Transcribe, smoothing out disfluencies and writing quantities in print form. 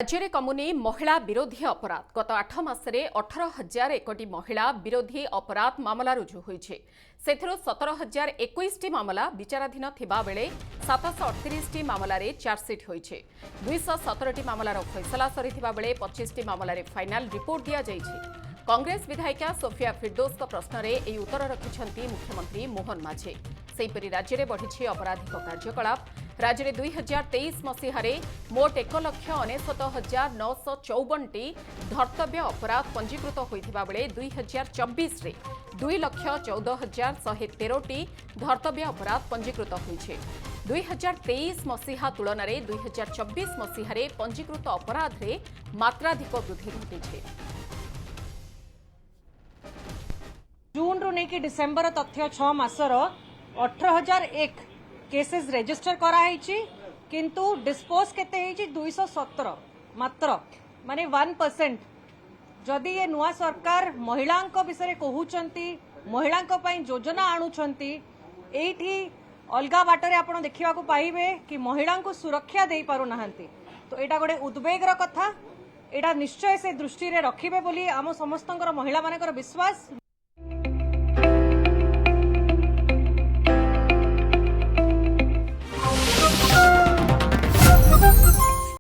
राज्य में कमुनी महिला विरोधी अपराध गत 8 मासरे 18,001 महिला विरोधी अपराध मामला रुजु होइछे। सेथिरो 17,021 मामला विचाराधीन थिबा बेले 738 मामला रे चार्जसीट होइछे। 217 मामलार फैसला सरिथिबा बेले 25 मामला रे फाइनल रिपोर्ट दिया जाइछे। कांग्रेस विधायिका सोफिया फिरदौस प्रश्न में यह उत्तर रखिंट मुख्यमंत्री मोहन माझे। सेहीपरि राज्य में बढ़ी अपराधिक कार्यकलाप। राज्य में 2023 मसीह मोट 1,69,954 धर्तव्य अपराध पंजीकृत होता बेले 2024 में 2,14,113 धर्तव्य अपराध पंजीकृत होइछे। 2023 मसीहा तुलन में 2024 मसीह पंजीकृत अपराध में मात्राधिक वृद्धि घटी। जून रु नहीं डिसेम्बर तथ्य 6 मासर 18,001 केसेस रजिस्टर कराई किंतु डिस्पोज केते 217 मात्र माने 1%। जदि ये नुआ सरकार महिला विषय कहउचंती महिला योजना आणुचंती एठी अलगा बाटरे आपण देखिबा को पाइबे कि महिला को सुरक्षा दे पारु नाहंती। तो एटा गोटे उद्वेगर कथा। एटा निश्चय से दृष्टि रे रखिबे बोली आम समस्तंकर महिला मानकर विश्वास।